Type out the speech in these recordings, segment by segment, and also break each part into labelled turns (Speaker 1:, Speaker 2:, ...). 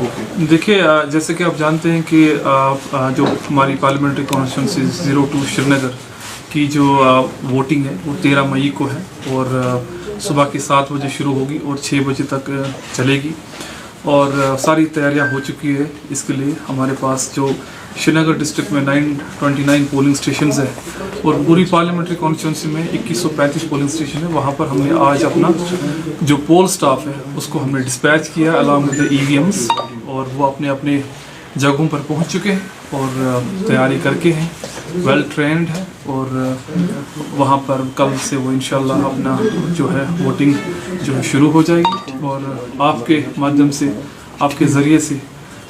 Speaker 1: देखिए, जैसे कि आप जानते हैं कि जो हमारी पार्लियामेंट्री कॉन्स्टिट्यूंसी 02 श्रीनगर की जो वोटिंग है वो 13 मई को है और सुबह के 7 बजे शुरू होगी और 6 बजे तक चलेगी और सारी तैयारियां हो चुकी है। इसके लिए हमारे पास जो श्रीनगर डिस्ट्रिक्ट में 929 पोलिंग स्टेशंस है और पूरी पार्लियामेंट्री कॉन्स्टिट्यूंसी में 2135 पोलिंग स्टेशन है। वहाँ पर हमने आज अपना जो पोल स्टाफ है उसको हमने डिस्पैच किया अलॉन्ग विद द ईवीएम्स और वो अपने अपने जगहों पर पहुँच चुके हैं और तैयारी करके हैं, वेल ट्रेंड है और वहाँ पर कल से वो इंशाल्लाह अपना जो है वोटिंग जो है शुरू हो जाएगी और आपके माध्यम से, आपके ज़रिए से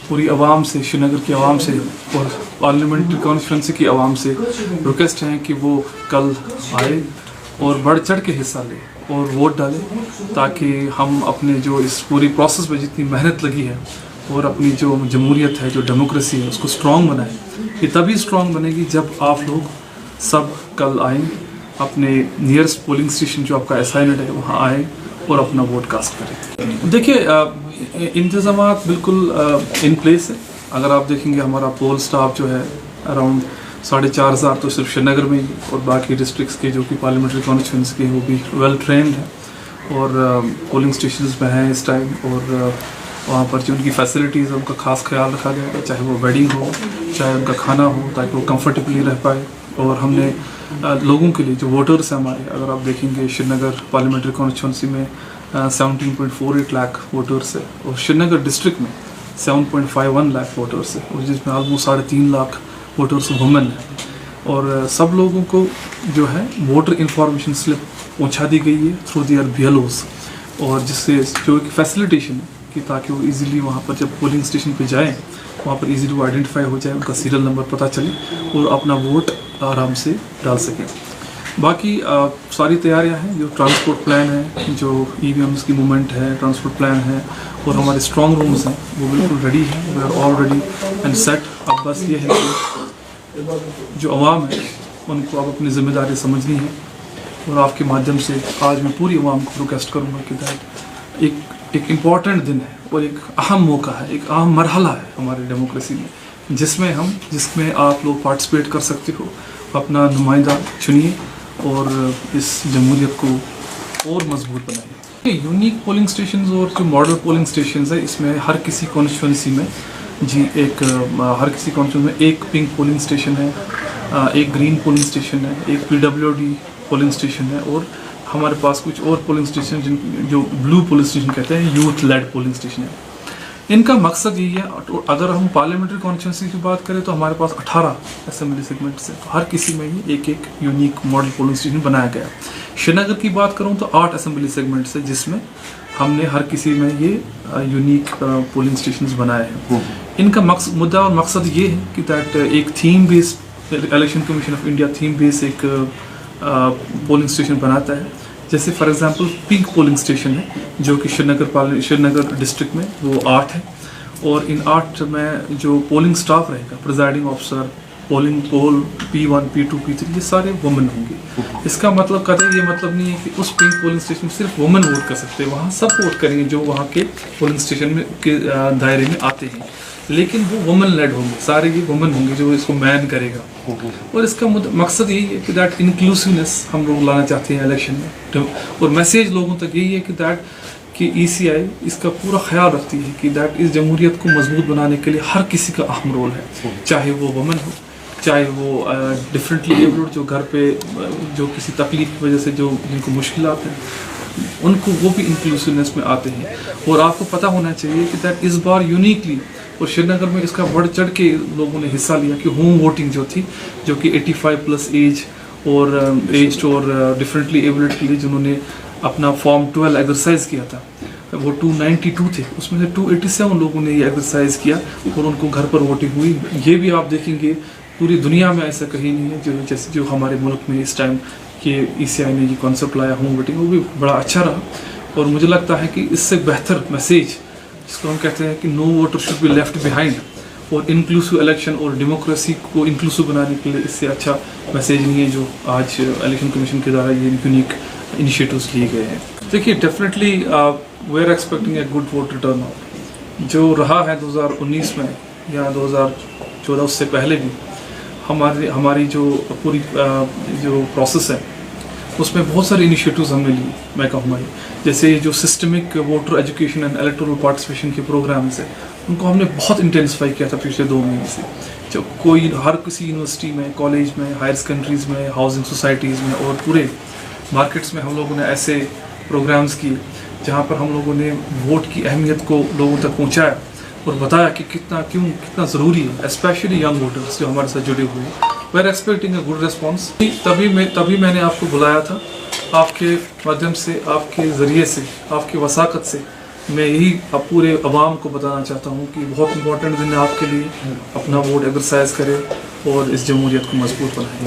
Speaker 1: पूरी आवाम से, श्रीनगर की आवाम से और पार्लियामेंट्री कॉन्स्टिट्यूंसी की आवाम से रिक्वेस्ट है कि वो कल आए और बढ़ चढ़ के हिस्सा लें और वोट डालें ताकि हम अपने जो इस पूरी प्रोसेस में जितनी मेहनत लगी है और अपनी जो जमहूरियत है, जो डेमोक्रेसी है, उसको स्ट्रॉन्ग बनाएं। ये तभी स्ट्रॉन्ग बनेगी जब आप लोग सब कल आएँ, अपने नियरेस्ट पोलिंग स्टेशन जो आपका असाइनेड है वहाँ आएँ और अपना वोट कास्ट करें। देखिए, इंतज़ामात बिल्कुल इन प्लेस है। अगर आप देखेंगे हमारा पोल स्टाफ जो है अराउंड 4500 तो सिर्फ श्रीनगर में ही और बाकी डिस्ट्रिक्ट्स के जो कि पार्लियामेंट्री कॉन्स्टिट्यूंसी के वो भी वेल ट्रेंड है और पोलिंग स्टेशंस में हैं इस टाइम और वहाँ पर जो उनकी फैसिलिटीज़ है उनका खास ख्याल रखा गया है, चाहे वो बेडिंग हो, चाहे उनका खाना हो, ताकि वो कंफर्टेबली रह पाए। और हमने लोगों के लिए जो वोटर्स हैं हमारे, अगर आप देखेंगे श्रीनगर पार्लियामेंट्री कॉन्स्टिट्यूंसी में 17.48 लाख वोटर्स है और श्रीनगर डिस्ट्रिक्ट में 7.51 लाख वोटर्स है और जिसमें ऑलमोस्ट 3.5 लाख वोटर्स वुमेन है और सब लोगों को जो है वोटर इंफॉर्मेशन स्लिप पहुँचा दी गई है थ्रू दियर BLOs और जिससे जो एक फैसिलिटेशन है कि ताकि वो इजीली वहाँ पर जब पोलिंग स्टेशन पे जाएं वहाँ पर इजीली वो आइडेंटिफाई हो जाए, उनका सीरियल नंबर पता चले और अपना वोट आराम से डाल सकें। बाकी सारी तैयारियां हैं, जो ट्रांसपोर्ट प्लान है, जो EVMs की मूवमेंट है, ट्रांसपोर्ट प्लान है और हमारे स्ट्रॉन्ग रूम्स हैं वो बिल्कुल रेडी हैं, we are all ready and set. अब बस ये है कि जो आवाम है उनको अब अपनी जिम्मेदारी समझनी है और आपके माध्यम से आज मैं पूरी आवाम को रिक्वेस्ट करूँगा कि एक इम्पॉर्टेंट दिन है और एक अहम मौका है, एक अहम मरहला है हमारी डेमोक्रेसी में जिसमें आप लोग पार्टिसिपेट कर सकते हो, अपना नुमाइंदा चुनिए और इस जमहूरियत को और मजबूत बनाइए। यूनिक पोलिंग स्टेशंस और जो मॉडल पोलिंग स्टेशंस है इसमें हर किसी कॉन्स्टिट्यूंसी में हर किसी कॉन्स्टिट्यूंसी में एक पिंक पोलिंग स्टेशन है, एक ग्रीन पोलिंग स्टेशन है, एक PWD पोलिंग स्टेशन है और हमारे पास कुछ और पोलिंग स्टेशन जो ब्लू पोलिंग स्टेशन कहते हैं, यूथ लेड पोलिंग स्टेशन है। इनका मकसद यही है, अगर हम पार्लियामेंट्री कॉन्स्टिट्यूंसी की बात करें तो हमारे पास 18 असेंबली सेगमेंट्स हैं, तो हर किसी में ही एक एक यूनिक मॉडल पोलिंग स्टेशन बनाया गया। श्रीनगर की बात करूं तो 8 असेंबली सेगमेंट्स है जिसमें हमने हर किसी में ये यूनिक पोलिंग स्टेशन बनाए हैं। इनका मुद्दा और मकसद ये है कि दैट एक theme based election commission of India theme based एक पोलिंग स्टेशन बनाता है। जैसे for example pink polling station है जो कि श्रीनगर डिस्ट्रिक्ट में वो 8 है और इन 8 में जो पोलिंग स्टाफ रहेगा, प्रिजाइडिंग ऑफिसर, पोल P1, P2, P3 ये सारे वुमेन होंगे। इसका मतलब कतई ये मतलब नहीं है कि उस पिंक पोलिंग स्टेशन में सिर्फ वुमेन वोट कर सकते हैं, वहाँ सब वोट करेंगे जो वहाँ के पोलिंग स्टेशन में के दायरे में आते हैं, लेकिन वो वुमेन लेड होंगे, सारे ये वुमेन होंगे जो इसको मैन करेगा। और इसका मकसद यही है कि दैट इंक्लूसिवनेस हम लोग लाना चाहते हैं इलेक्शन में और मैसेज लोगों तक यही है कि दैट कि ECI इसका पूरा ख्याल रखती है कि दैट इस जमहूरियत को मजबूत बनाने के लिए हर किसी का अहम रोल है, चाहे वो वुमेन हो, चाहे वो डिफरेंटली एबल्ड जो घर पे जो किसी तकलीफ की वजह से जो जिनको मुश्किलात हैं उनको वो भी इंक्लूसिवनेस में आते हैं। और आपको पता होना चाहिए कि दैट इस बार यूनिकली और श्रीनगर में इसका बढ़ चढ़ के लोगों ने हिस्सा लिया कि होम वोटिंग जो थी, जो कि 85+ एज और एज और डिफरेंटली एबल्ड के लिए जिन्होंने अपना फॉर्म 12 एक्सरसाइज किया था वो 292 थे, उसमें से 287 लोगों ने ये एक्सरसाइज किया और उनको घर पर वोटिंग हुई। ये भी आप देखेंगे पूरी दुनिया में ऐसा कहीं नहीं है जैसे जो हमारे मुल्क में इस टाइम के ECI ने ये कॉन्सेप्ट लाया होम वोटिंग, वो भी बड़ा अच्छा रहा। और मुझे लगता है कि इससे बेहतर मैसेज जिसको हम कहते हैं कि no voter should be left behind और इंक्लूसिव इलेक्शन और डेमोक्रेसी को इंक्लूसिव बनाने के लिए इससे अच्छा मैसेज नहीं है जो आज इलेक्शन कमीशन के द्वारा ये यूनिक इनिशिएटिव्स लिए गए हैं। देखिए, definitely we are expecting a good voter turnout जो रहा है 2019 में या 2014 उससे पहले भी हमारी जो पूरी जो प्रोसेस है उसमें बहुत सारे इनिशिएटिव्स हमने लिए। मैं कहूँगा जैसे जो systemic voter education and electoral participation के प्रोग्राम्स है उनको हमने बहुत इंटेंसिफाई किया था पिछले 2 महीने से। जो हर किसी यूनिवर्सिटी में, कॉलेज में, हायर सेकेंडरीज में, हाउसिंग सोसाइटीज़ में और पूरे मार्केट्स में हम लोगों ने ऐसे प्रोग्राम्स किए जहाँ पर हम लोगों ने वोट की अहमियत को लोगों तक पहुँचाया और बताया कि कितना ज़रूरी है, स्पेशली यंग वोटर्स जो हमारे साथ जुड़े हुए हैं। We are expecting a good response. तभी मैंने आपको बुलाया था, आपके माध्यम से, आपके ज़रिए से, आपकी वसाकत से मैं यही अब पूरे अवाम को बताना चाहता हूँ कि बहुत इंपॉर्टेंट दिन है आपके लिए। अपना वोट एक्सरसाइज करें और इस जमहूरियत को मजबूत बनाएं।